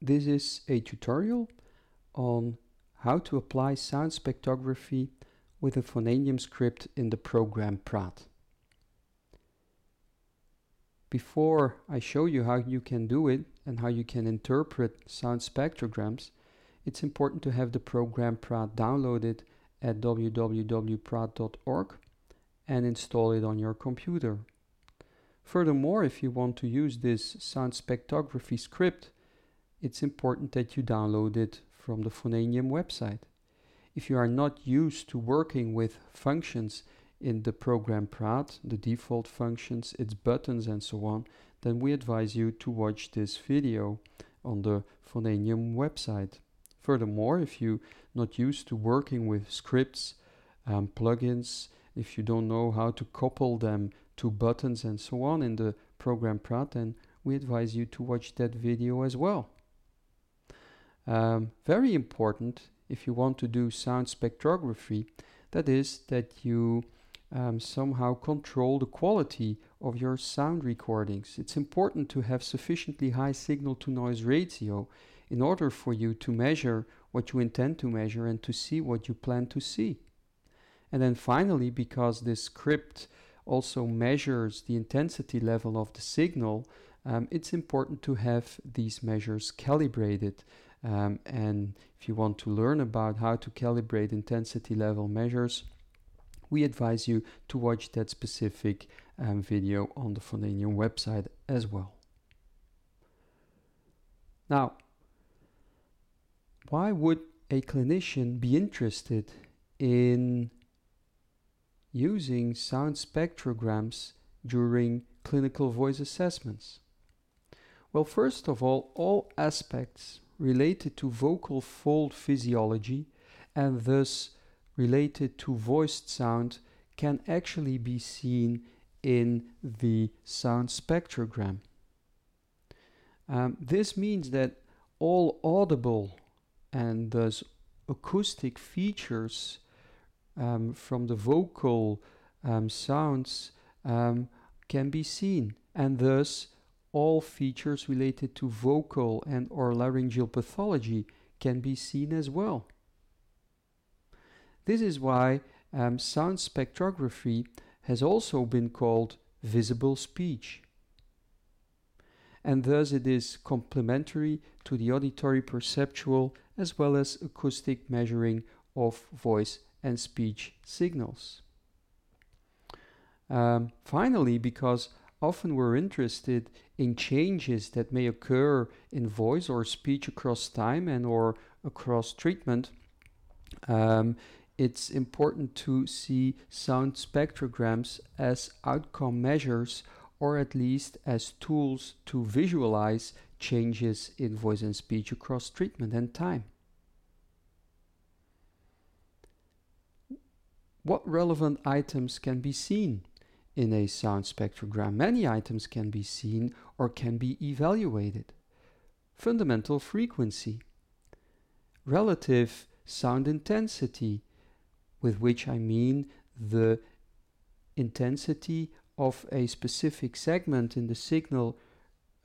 This is a tutorial on how to apply sound spectrography with a Phonanium script in the program Praat. Before I show you how you can do it and how you can interpret sound spectrograms, it's important to have the program Praat downloaded at www.praat.org and install it on your computer. Furthermore, if you want to use this sound spectrography script, it's important that you download it from the Phonanium website. If you are not used to working with functions in the program Praat, the default functions, its buttons and so on, then we advise you to watch this video on the Phonanium website. Furthermore, if you're not used to working with scripts, plugins, if you don't know how to couple them to buttons and so on in the program Praat, then we advise you to watch that video as well. Very important if you want to do sound spectrography, that is that you somehow control the quality of your sound recordings. It's important to have sufficiently high signal to noise ratio in order for you to measure what you intend to measure and to see what you plan to see. And then finally, because this script also measures the intensity level of the signal, it's important to have these measures calibrated. And if you want to learn about how to calibrate intensity level measures, we advise you to watch that specific video on the Phonanium website as well. Now, why would a clinician be interested in using sound spectrograms during clinical voice assessments? Well, first of all aspects related to vocal fold physiology and thus related to voiced sound can actually be seen in the sound spectrogram. This means that all audible and thus acoustic features from the vocal sounds can be seen, and thus all features related to vocal and or laryngeal pathology can be seen as well. This is why sound spectrography has also been called visible speech. And thus it is complementary to the auditory perceptual as well as acoustic measuring of voice and speech signals. Finally, because often we're interested in changes that may occur in voice or speech across time and or across treatment, it's important to see sound spectrograms as outcome measures or at least as tools to visualize changes in voice and speech across treatment and time. What relevant items can be seen in a sound spectrogram? Many items can be seen or can be evaluated. Fundamental frequency, relative sound intensity, with which I mean the intensity of a specific segment in the signal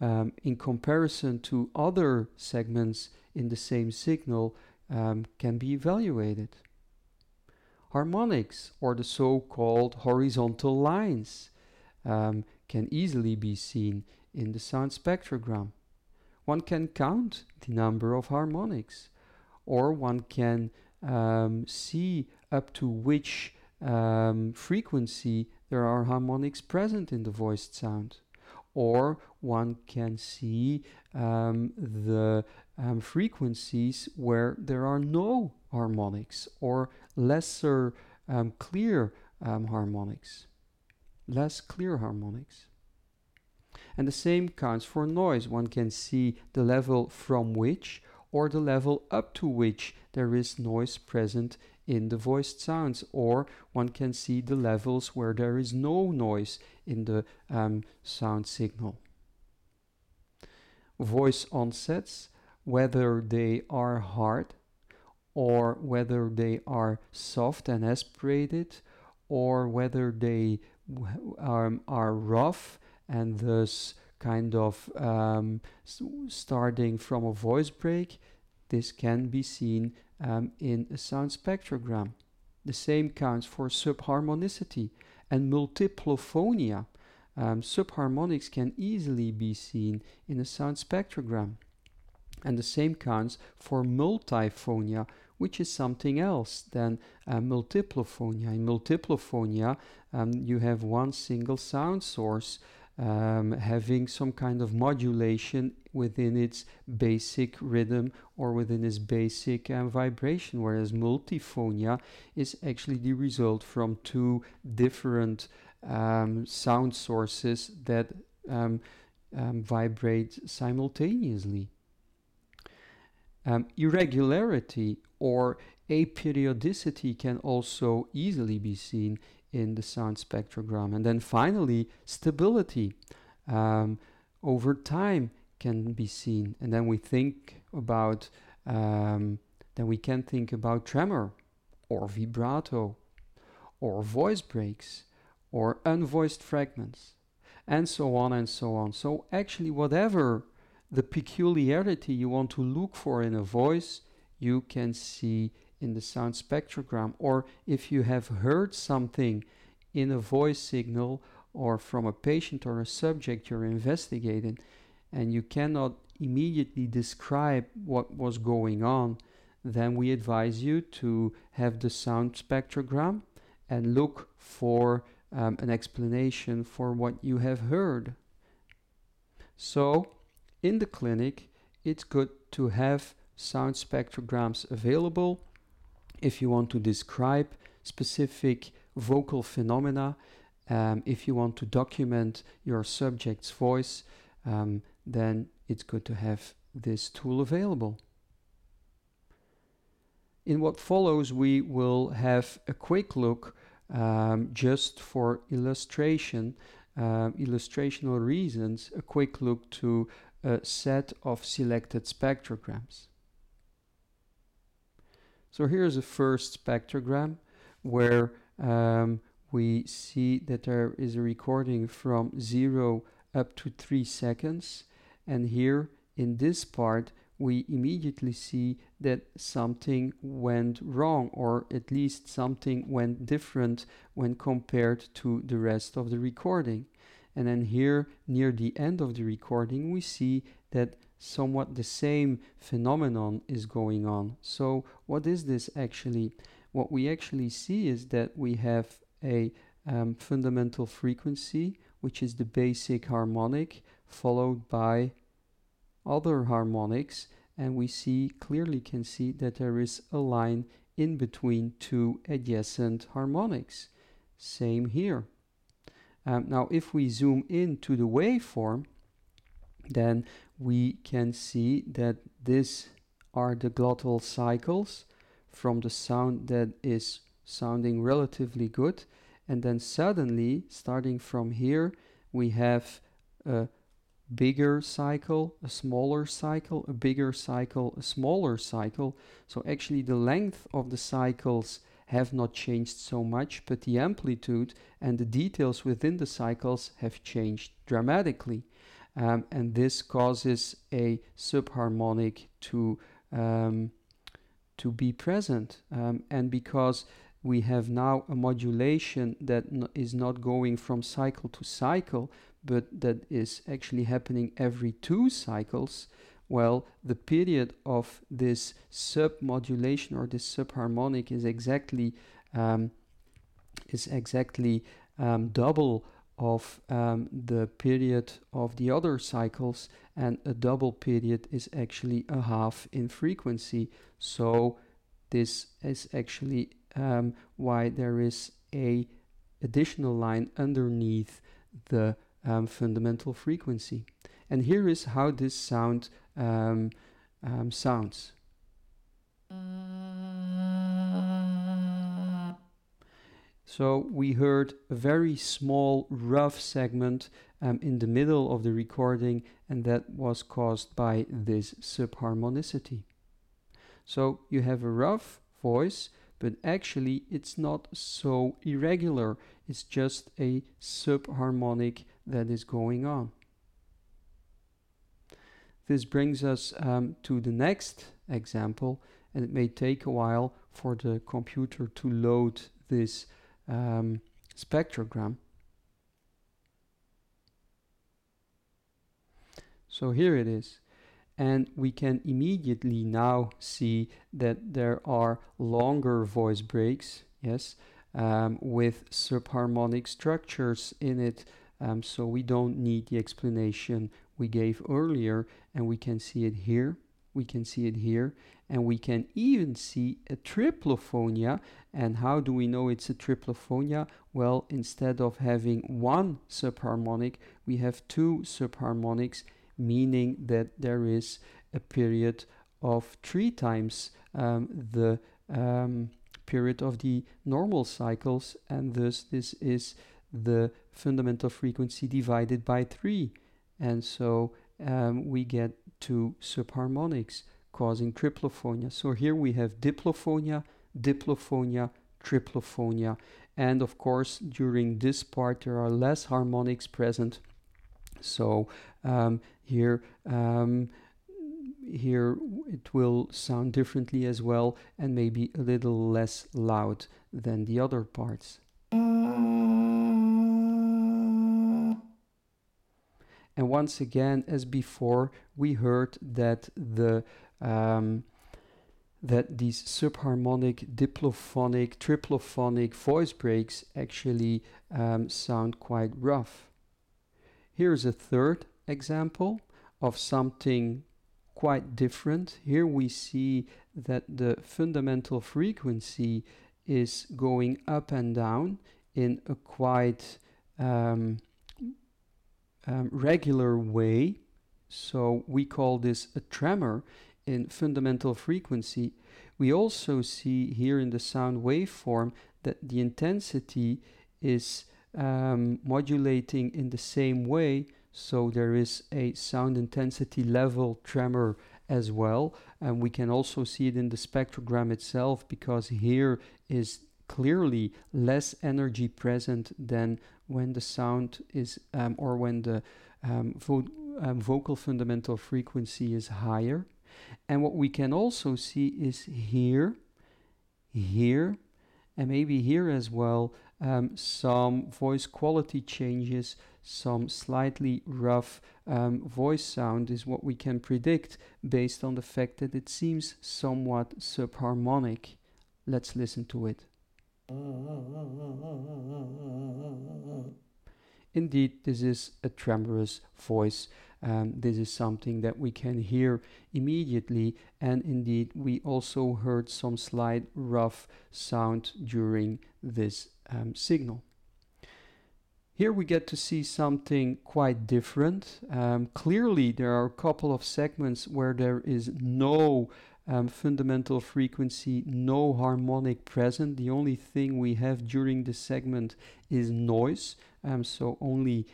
in comparison to other segments in the same signal can be evaluated. Harmonics, or the so-called horizontal lines, can easily be seen in the sound spectrogram. One can count the number of harmonics, or one can see up to which frequency there are harmonics present in the voiced sound, or one can see the frequencies where there are no harmonics or lesser clear harmonics, less clear harmonics. And the same counts for noise. One can see the level from which or the level up to which there is noise present in the voiced sounds, or one can see the levels where there is no noise in the sound signal. Voice onsets, whether they are hard or whether they are soft and aspirated, or whether they are rough and thus kind of starting from a voice break, this can be seen in a sound spectrogram. The same counts for subharmonicity and multiplofonia. Subharmonics can easily be seen in a sound spectrogram. And the same counts for multiphonia, which is something else than multiplofonia. In multiplofonia, you have one single sound source having some kind of modulation within its basic rhythm or within its basic vibration, whereas multiphonia is actually the result from two different sound sources that vibrate simultaneously. Irregularity or aperiodicity can also easily be seen in the sound spectrogram. And then finally, stability over time can be seen. And then we think about, then we can think about tremor or vibrato or voice breaks or unvoiced fragments and so on and so on. So actually whatever the peculiarity you want to look for in a voice, you can see in the sound spectrogram. Or if you have heard something in a voice signal or from a patient or a subject you're investigating, and you cannot immediately describe what was going on, then we advise you to have the sound spectrogram and look for an explanation for what you have heard. So in the clinic, it's good to have sound spectrograms available if you want to describe specific vocal phenomena, if you want to document your subject's voice, then it's good to have this tool available. In what follows, we will have a quick look just for illustrational reasons, a quick look to a set of selected spectrograms. So here's a first spectrogram where we see that there is a recording from 0 up to 3 seconds, and here in this part we immediately see that something went wrong, or at least something went different when compared to the rest of the recording. And then here near the end of the recording we see that somewhat the same phenomenon is going on. So what is this actually? What we actually see is that we have a fundamental frequency, which is the basic harmonic, followed by other harmonics, and we clearly can see that there is a line in between two adjacent harmonics. Same here. Now if we zoom in to the waveform, then we can see that these are the glottal cycles from the sound that is sounding relatively good, and then suddenly starting from here we have a bigger cycle, a smaller cycle, a bigger cycle, a smaller cycle. So actually the length of the cycles have not changed so much, but the amplitude and the details within the cycles have changed dramatically. And this causes a subharmonic to be present. And because we have now a modulation that is not going from cycle to cycle, but that is actually happening every 2 cycles, well, the period of this submodulation or this subharmonic is exactly double of the period of the other cycles, and a double period is actually a half in frequency. So this is actually why there is a additional line underneath the fundamental frequency. And here is how this sound sounds. So we heard a very small rough segment in the middle of the recording, and that was caused by this subharmonicity. So you have a rough voice, but actually it's not so irregular. It's just a subharmonic that is going on. This brings us to the next example, and it may take a while for the computer to load this spectrogram. So here it is. And we can immediately now see that there are longer voice breaks, yes, with subharmonic structures in it. So we don't need the explanation we gave earlier, and we can see it here. We can see it here, and we can even see a triplophonia. And how do we know it's a triplophonia? Well, instead of having one subharmonic, we have two subharmonics, meaning that there is a period of 3 times the period of the normal cycles, and thus this is the fundamental frequency divided by 3. And so we get 2 subharmonics causing triplophonia. So here we have diplophonia, diplophonia, triplophonia. And of course, during this part, there are less harmonics present. So here it will sound differently as well, and maybe a little less loud than the other parts. And once again, as before, we heard that that these subharmonic, diplophonic, triplophonic voice breaks actually sound quite rough. Here's a third example of something quite different. Here we see that the fundamental frequency is going up and down in a quite regular way. So we call this a tremor in fundamental frequency. We also see here in the sound waveform that the intensity is modulating in the same way. So there is a sound intensity level tremor as well. And we can also see it in the spectrogram itself, because here is clearly less energy present than when the sound is, or when the vocal fundamental frequency is higher. And what we can also see is here, here, and maybe here as well, some voice quality changes, some slightly rough voice sound is what we can predict based on the fact that it seems somewhat subharmonic. Let's listen to it. Indeed, this is a tremorous voice. This is something that we can hear immediately, and indeed we also heard some slight rough sound during this signal. Here we get to see something quite different. Clearly there are a couple of segments where there is no fundamental frequency, no harmonic present. The only thing we have during this segment is noise. So only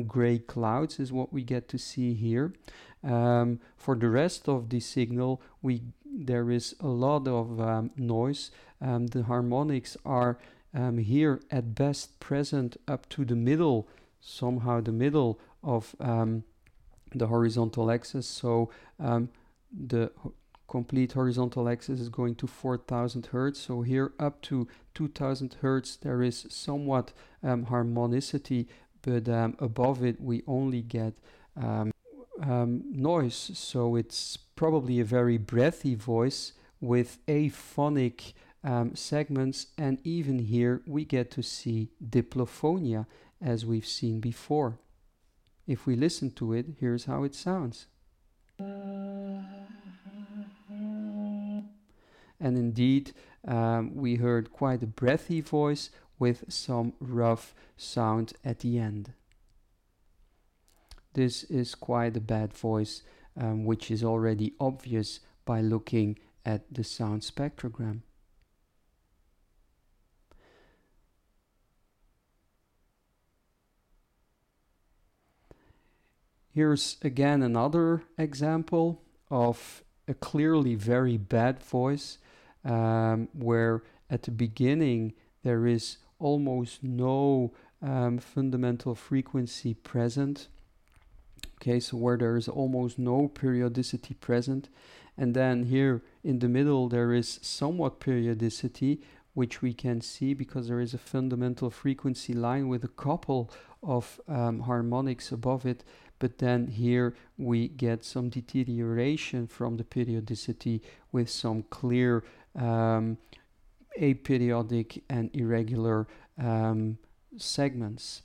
gray clouds is what we get to see here. For the rest of the signal, there is a lot of noise. The harmonics are here at best present up to the middle, somehow the middle of the horizontal axis. So the complete horizontal axis is going to 4000 Hertz. So here up to 2000 Hertz there is somewhat harmonicity, but above it we only get noise. So it's probably a very breathy voice with aphonic segments, and even here we get to see diplophonia as we've seen before. If we listen to it, here's how it sounds. And indeed, we heard quite a breathy voice with some rough sound at the end. This is quite a bad voice, which is already obvious by looking at the sound spectrogram. Here's again another example of a clearly very bad voice, where at the beginning there is almost no fundamental frequency present. Okay, so where there is almost no periodicity present. And then here in the middle there is somewhat periodicity, which we can see because there is a fundamental frequency line with a couple of harmonics above it. But then here we get some deterioration from the periodicity with some clear aperiodic and irregular segments,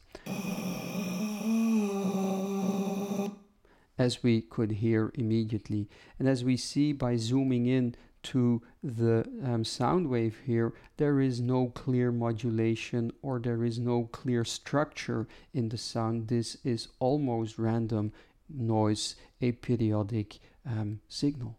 as we could hear immediately. And as we see by zooming in to the sound wave here, there is no clear modulation or there is no clear structure in the sound. This is almost random noise, aperiodic signal.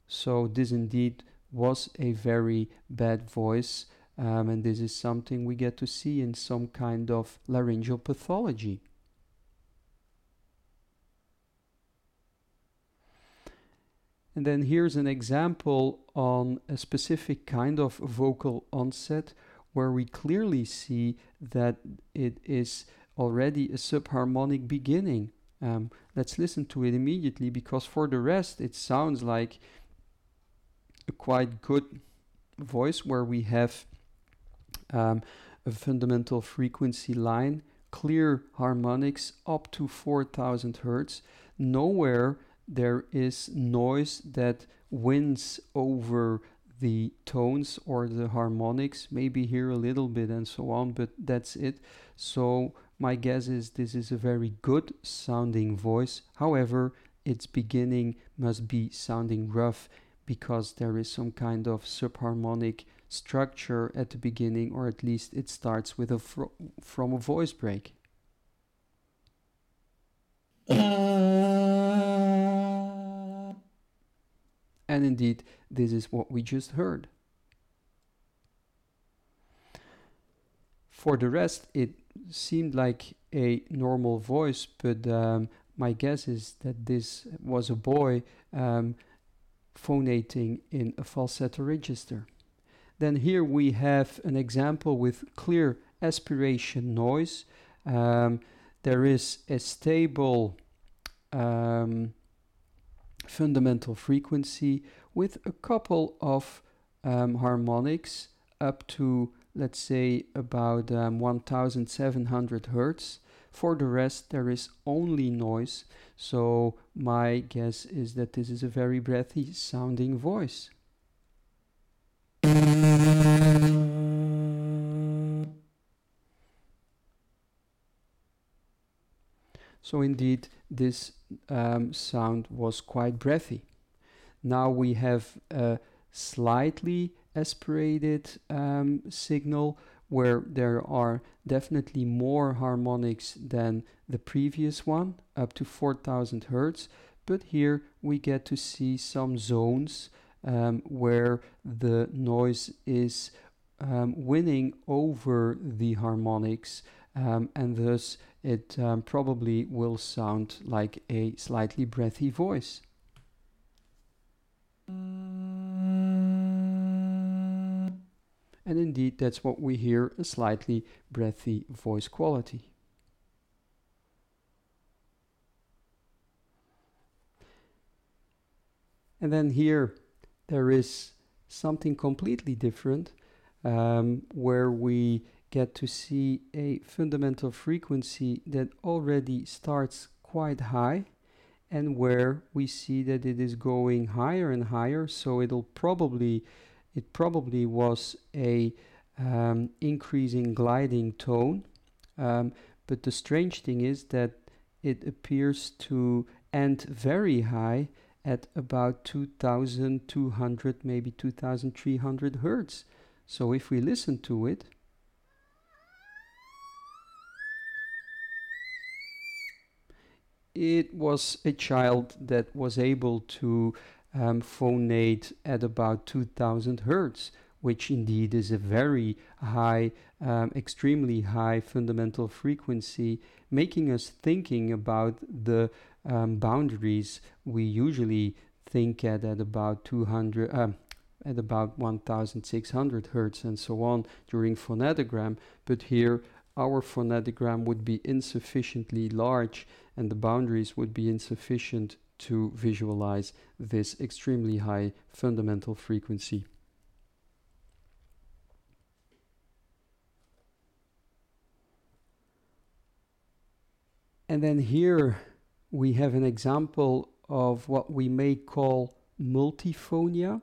So this indeed was a very bad voice, and this is something we get to see in some kind of laryngeal pathology. And then here's an example on a specific kind of vocal onset where we clearly see that it is already a subharmonic beginning. Let's listen to it immediately, because for the rest it sounds like a quite good voice where we have a fundamental frequency line, clear harmonics up to 4000 hertz. Nowhere there is noise that wins over the tones or the harmonics, maybe here a little bit and so on, but that's it. So my guess is this is a very good sounding voice. However, its beginning must be sounding rough because there is some kind of subharmonic structure at the beginning, or at least it starts with from a voice break. And indeed, this is what we just heard. For the rest, it seemed like a normal voice, but my guess is that this was a boy phonating in a falsetto register. Then here we have an example with clear aspiration noise. There is a stable fundamental frequency with a couple of harmonics up to, let's say, about 1700 hertz. For the rest, there is only noise. So my guess is that this is a very breathy sounding voice. So indeed, this sound was quite breathy. Now we have a slightly aspirated signal where there are definitely more harmonics than the previous one, up to 4000 hertz. But here we get to see some zones where the noise is winning over the harmonics, and thus it probably will sound like a slightly breathy voice. And indeed, that's what we hear, a slightly breathy voice quality. And then here, there is something completely different, where we get to see a fundamental frequency that already starts quite high, and where we see that it is going higher and higher. So it probably was a increasing gliding tone, but the strange thing is that it appears to end very high at about 2200, maybe 2300 hertz. So if we listen to it, it was a child that was able to phonate at about 2000 hertz, which indeed is a very high, extremely high fundamental frequency, making us thinking about the boundaries we usually think at about 200, at about 1600 hertz and so on during phonetogram. But here our phonetogram would be insufficiently large and the boundaries would be insufficient to visualize this extremely high fundamental frequency. And then here we have an example of what we may call multiphonia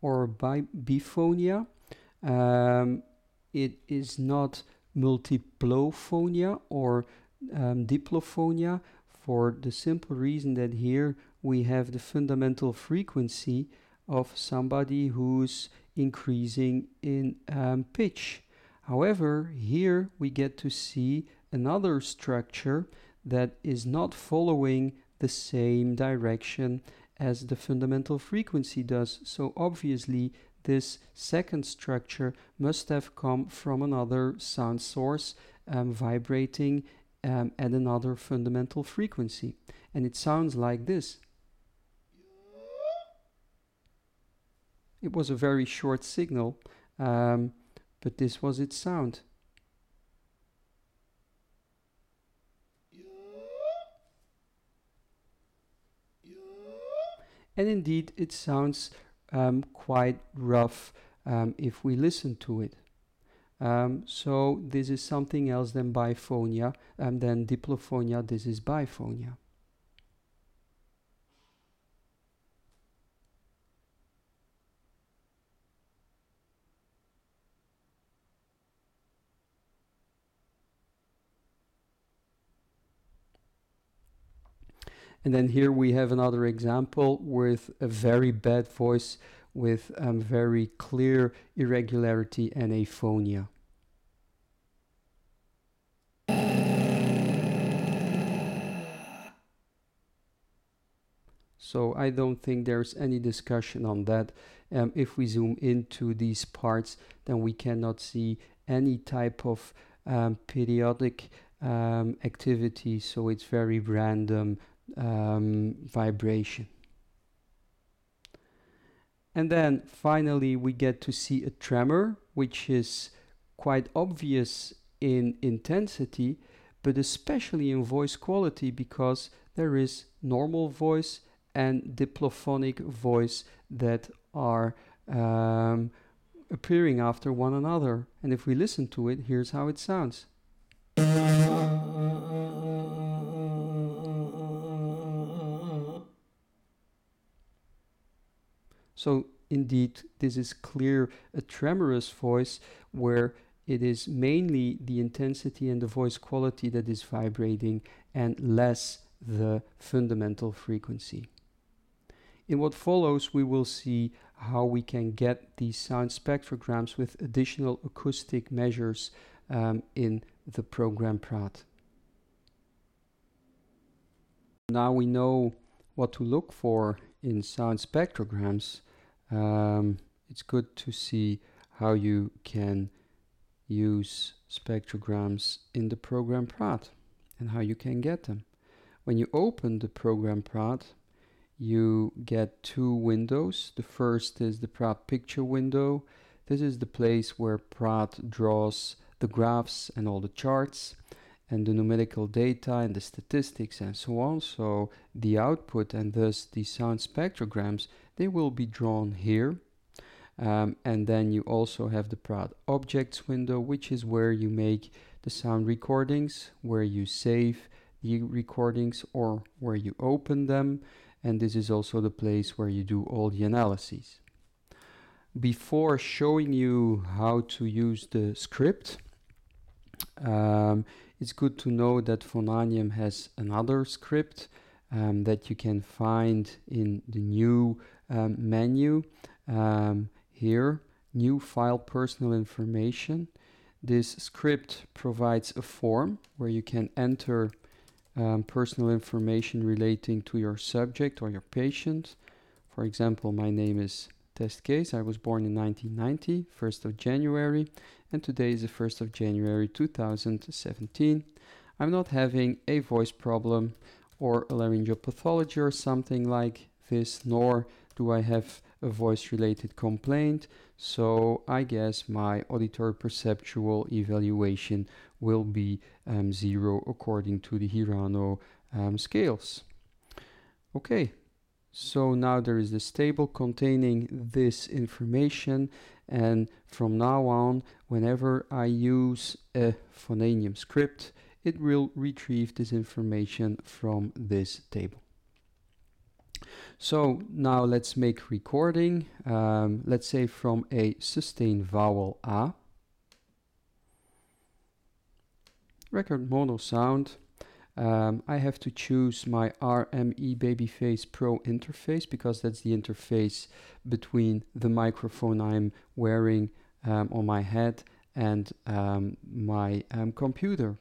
or biphonia. It is not multiplofonia or diplophonia, for the simple reason that here we have the fundamental frequency of somebody who's increasing in pitch. However, here we get to see another structure that is not following the same direction as the fundamental frequency does. So obviously this second structure must have come from another sound source vibrating at another fundamental frequency. And it sounds like this. It was a very short signal, but this was its sound. And indeed, it sounds quite rough if we listen to it. So this is something else than biphonia, and then diplophonia, this is biphonia. And then here we have another example with a very bad voice with very clear irregularity and aphonia. So I don't think there's any discussion on that. If we zoom into these parts, then we cannot see any type of periodic activity, so it's very random vibration. And then finally we get to see a tremor, which is quite obvious in intensity, but especially in voice quality, because there is normal voice and diplophonic voice that are appearing after one another. And if we listen to it, here's how it sounds. So indeed, this is clear a tremorous voice where it is mainly the intensity and the voice quality that is vibrating and less the fundamental frequency. In what follows, we will see how we can get these sound spectrograms with additional acoustic measures in the program Praat. Now we know what to look for in sound spectrograms. It's good to see how you can use spectrograms in the program Praat and how you can get them. When you open the program Praat, you get two windows. The first is the Praat picture window. This is the place where Praat draws the graphs and all the charts and the numerical data and the statistics and so on. So the output and thus the sound spectrograms, they will be drawn here. And then you also have the Praat objects window, which is where you make the sound recordings, where you save the recordings or where you open them. And this is also the place where you do all the analyses. Before showing you how to use the script, it's good to know that Phonanium has another script that you can find in the new menu. Here, new file personal information. This script provides a form where you can enter personal information relating to your subject or your patient. For example, my name is Test Case. I was born in 1990, 1st of January, and today is the 1st of January 2017. I'm not having a voice problem or a laryngeal pathology or something like this, nor do I have a voice-related complaint, so I guess my auditory perceptual evaluation will be 0 according to the Hirano scales. Okay, so now there is this table containing this information, and from now on, whenever I use a Phonanium script, it will retrieve this information from this table. So now let's make recording, let's say from a sustained vowel A. Record mono sound. I have to choose my RME Babyface Pro interface because that's the interface between the microphone I'm wearing on my head and my computer.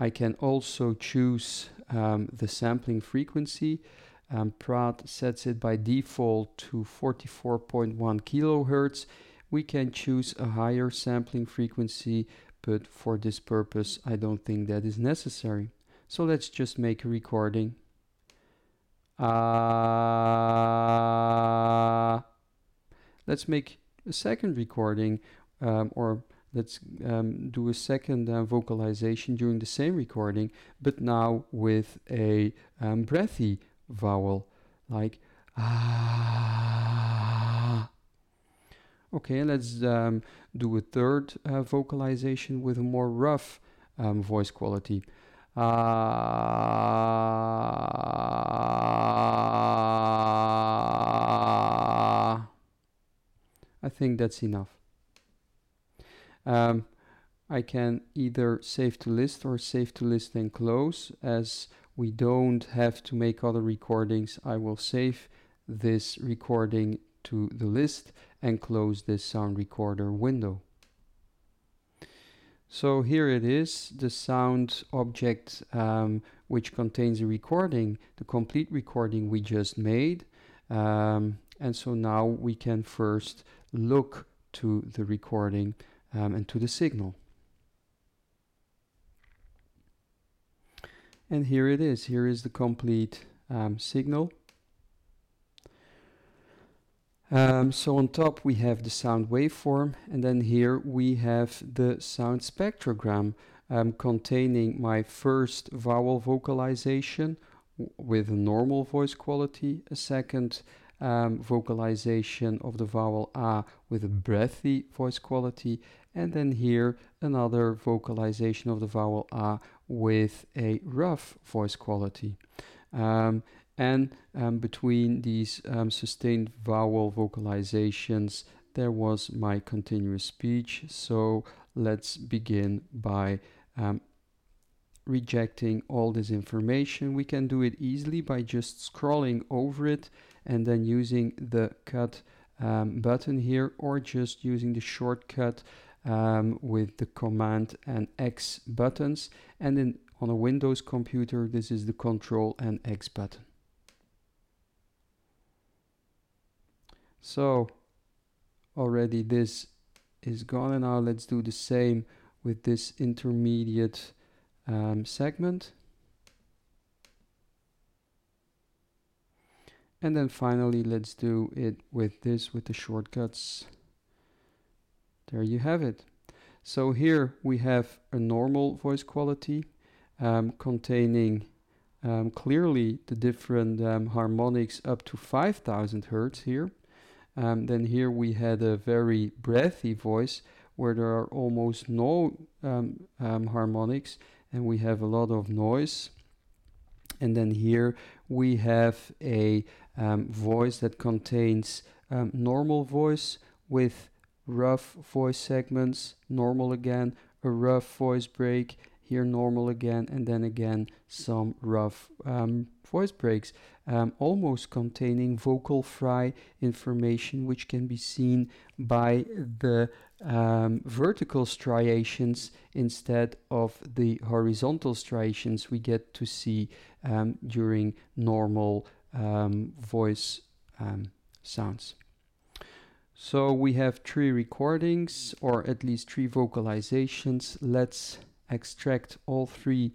I can also choose the sampling frequency. Pratt sets it by default to 44.1 kilohertz. We can choose a higher sampling frequency, but for this purpose I don't think that is necessary. So let's just make a recording. Let's make a second recording, or let's do a second vocalization during the same recording, but now with a breathy vowel, like ah. Okay, let's do a third vocalization with a more rough voice quality. I think that's enough. I can either save to list or save to list and close. As we don't have to make other recordings, I will save this recording to the list and close this sound recorder window. So here it is, the sound object which contains a recording, the complete recording we just made. And so now we can first look to the recording and to the signal. And here it is. Here is the complete signal. So on top we have the sound waveform, and then here we have the sound spectrogram containing my first vowel vocalization with a normal voice quality, a second vocalization of the vowel A with a breathy voice quality, and then here another vocalization of the vowel A with a rough voice quality. And between these sustained vowel vocalizations, there was my continuous speech. So let's begin by rejecting all this information. We can do it easily by just scrolling over it and then using the cut button here, or just using the shortcut with the Command and X buttons. And then on a Windows computer, this is the Control and X button. So already this is gone, and now let's do the same with this intermediate segment. And then finally let's do it with this, with the shortcuts. There you have it. So here we have a normal voice quality containing clearly the different harmonics up to 5000 Hertz here. Then here we had a very breathy voice where there are almost no harmonics, and we have a lot of noise. And then here we have a voice that contains normal voice with rough voice segments, normal again, a rough voice break, here normal again, and then again some rough voice breaks, almost containing vocal fry information, which can be seen by the vertical striations instead of the horizontal striations we get to see during normal voice sounds. So we have 3 recordings, or at least 3 vocalizations. Let's extract all 3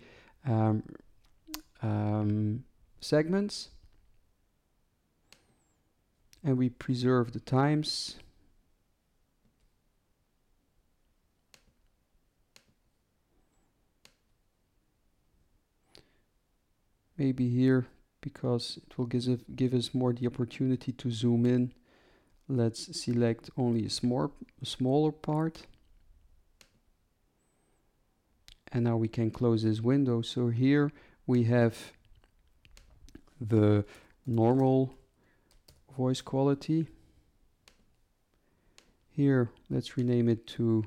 segments. and we preserve the times. Maybe here, because it will give us more the opportunity to zoom in, let's select only a smaller part. And now we can close this window. So here we have the normal voice quality. Here, let's rename it to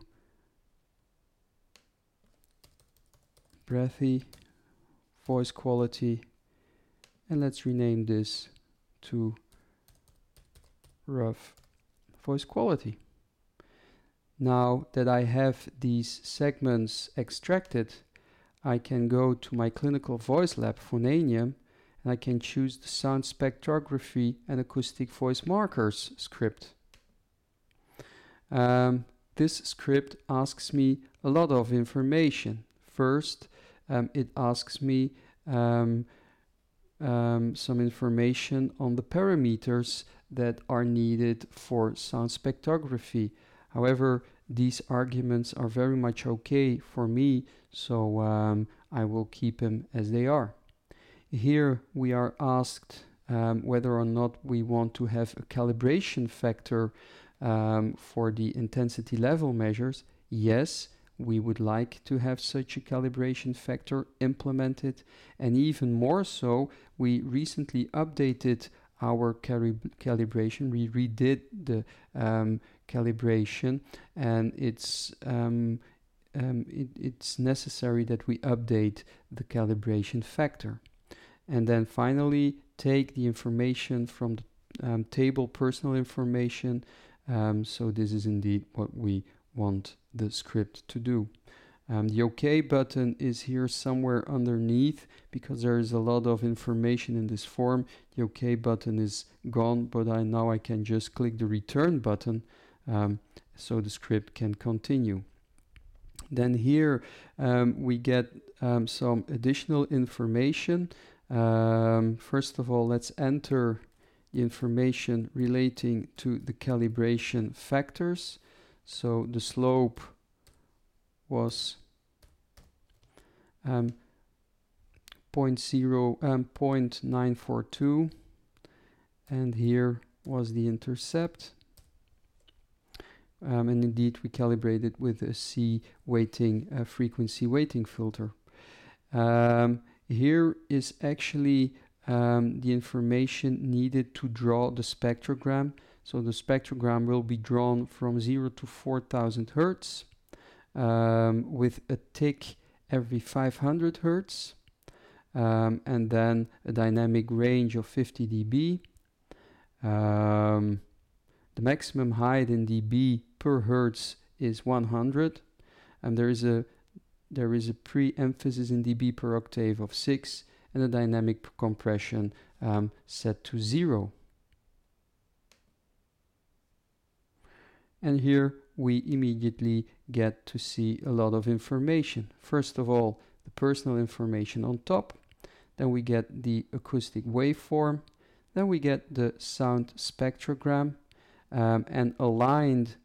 breathy voice quality, and let's rename this to rough voice quality. Now that I have these segments extracted, I can go to my clinical voice lab Phonanium, and I can choose the sound spectrography and acoustic voice markers script. This script asks me a lot of information. First, it asks me some information on the parameters that are needed for sound spectrography. However, these arguments are very much okay for me, so I will keep them as they are. Here we are asked whether or not we want to have a calibration factor for the intensity level measures. Yes, we would like to have such a calibration factor implemented, and even more so, we recently updated our calibration. We redid the calibration, and it's necessary that we update the calibration factor. And then finally, take the information from the table personal information. So this is indeed what we want the script to do. The OK button is here somewhere underneath because there is a lot of information in this form. The OK button is gone, but now I can just click the return button so the script can continue. Then here we get some additional information. First of all, let's enter the information relating to the calibration factors. So the slope was 0.942, and here was the intercept. And indeed, we calibrated with a C weighting, frequency weighting filter. Here is actually the information needed to draw the spectrogram. So the spectrogram will be drawn from 0 to 4000 Hertz with a tick every 500 Hertz, and then a dynamic range of 50 dB. The maximum height in dB per Hertz is 100, and there is a pre-emphasis in dB per octave of 6, and a dynamic compression set to 0. And here we immediately get to see a lot of information. First of all, the personal information on top. Then we get the acoustic waveform. Then we get the sound spectrogram. And aligned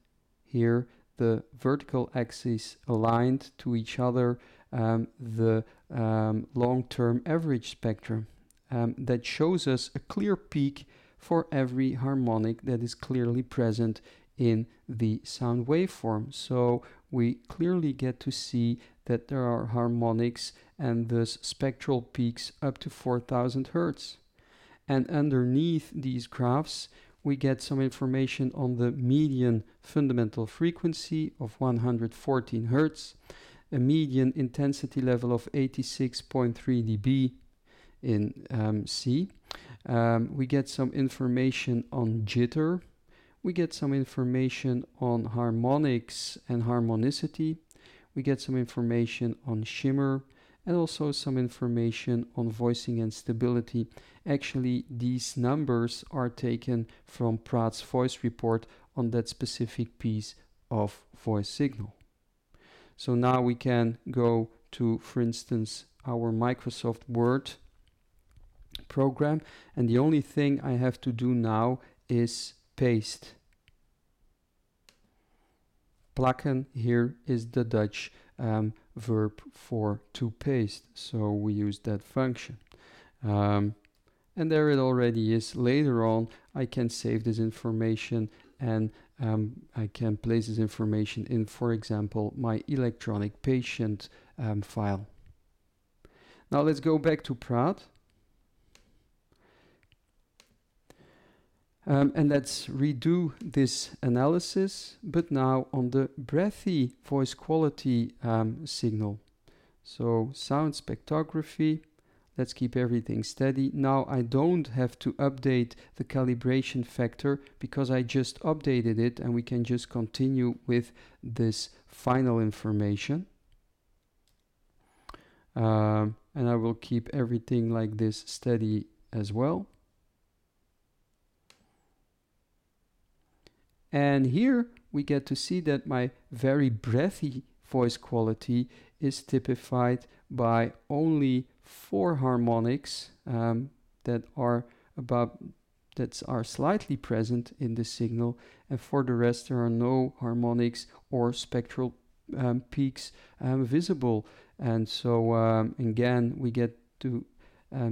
here, the vertical axis aligned to each other, the long-term average spectrum that shows us a clear peak for every harmonic that is clearly present in the sound waveform. So we clearly get to see that there are harmonics and thus spectral peaks up to 4000 Hertz. And underneath these graphs, we get some information on the median fundamental frequency of 114 Hertz, a median intensity level of 86.3 dB in C. We get some information on jitter. We get some information on harmonics and harmonicity. We get some information on shimmer, and also some information on voicing and stability. Actually, these numbers are taken from Pratt's voice report on that specific piece of voice signal. So now we can go to, for instance, our Microsoft Word program, and the only thing I have to do now is paste. Plakken here is the Dutch verb for to paste, so we use that function. And there it already is. Later on, I can save this information and I can place this information in, for example, my electronic patient file. Now let's go back to Praat. And let's redo this analysis, but now on the breathy voice quality signal. So sound spectrography, let's keep everything steady. Now I don't have to update the calibration factor because I just updated it, and we can just continue with this final information. And I will keep everything like this steady as well. And here we get to see that my very breathy voice quality is typified by only 4 harmonics that are slightly present in the signal, and for the rest there are no harmonics or spectral peaks visible. And so again we get to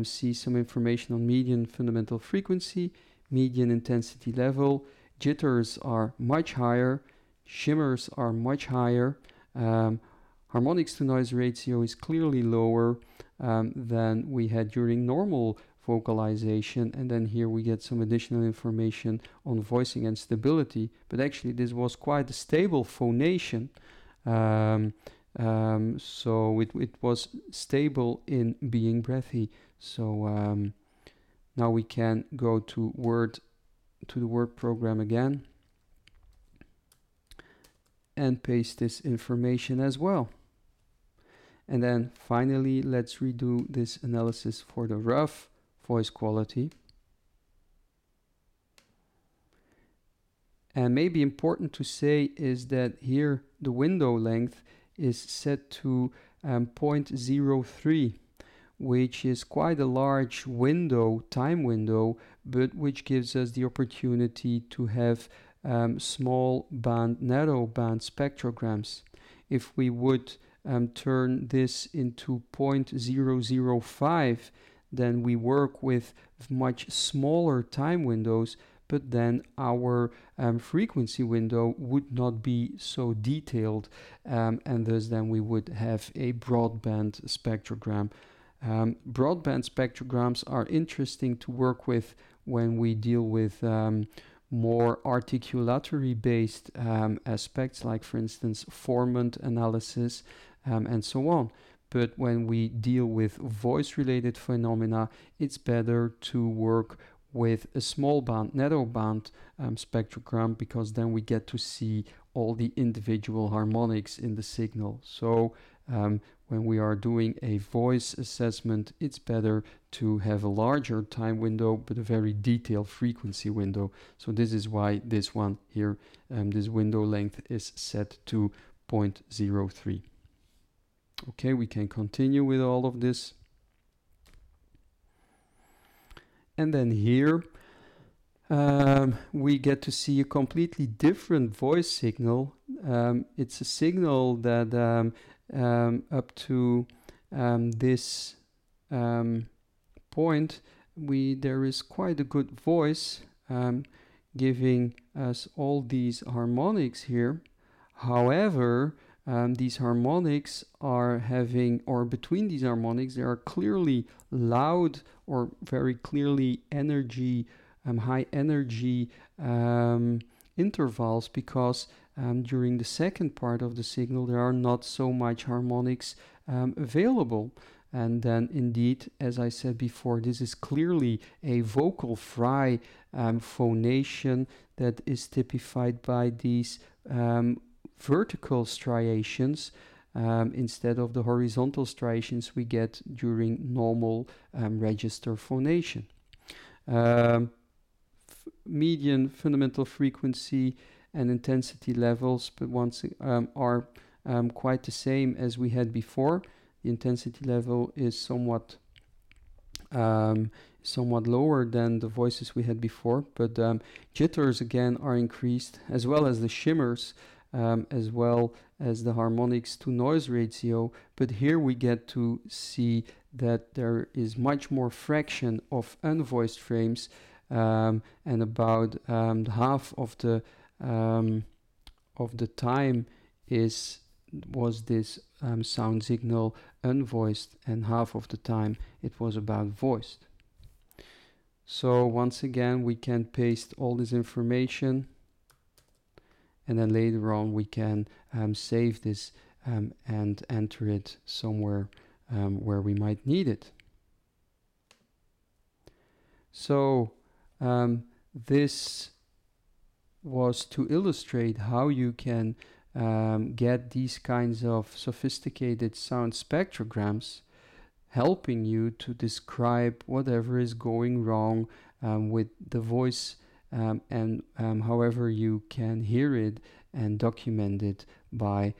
see some information on median fundamental frequency, median intensity level. Jitters are much higher, shimmers are much higher, harmonics to noise ratio is clearly lower than we had during normal vocalization, and then here we get some additional information on voicing and stability, but actually this was quite a stable phonation, so it was stable in being breathy. So now we can go to the word program again and paste this information as well. And then finally, let's redo this analysis for the rough voice quality. And maybe important to say is that here the window length is set to 0.03, which is quite a large window, time window, but which gives us the opportunity to have small band, narrow band spectrograms. If we would turn this into 0.005, then we work with much smaller time windows, but then our frequency window would not be so detailed, and thus then we would have a broadband spectrogram. Broadband spectrograms are interesting to work with when we deal with more articulatory based aspects, like for instance formant analysis and so on. But when we deal with voice related phenomena, it's better to work with a small band, narrow band spectrogram, because then we get to see all the individual harmonics in the signal. So when we are doing a voice assessment, it's better to have a larger time window but a very detailed frequency window. So this is why this one here, this window length is set to 0.03. Okay, we can continue with all of this. And then here we get to see a completely different voice signal. It's a signal that up to this point, there is quite a good voice giving us all these harmonics here. However, these harmonics are having, or between these harmonics, there are clearly loud or very clearly energy, high energy intervals, because during the second part of the signal there are not so much harmonics available. And then indeed, as I said before, this is clearly a vocal fry phonation that is typified by these vertical striations instead of the horizontal striations we get during normal register phonation. Median fundamental frequency and intensity levels, but once are quite the same as we had before. The intensity level is somewhat somewhat lower than the voices we had before, but jitters again are increased, as well as the shimmers, as well as the harmonics to noise ratio. But here we get to see that there is much more fraction of unvoiced frames, and about half of the time was this sound signal unvoiced, and half of the time it was about voiced. So once again, we can paste all this information, and then later on we can save this and enter it somewhere where we might need it. So this was to illustrate how you can get these kinds of sophisticated sound spectrograms, helping you to describe whatever is going wrong with the voice, and however you can hear it and document it by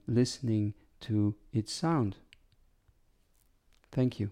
listening to its sound. Thank you.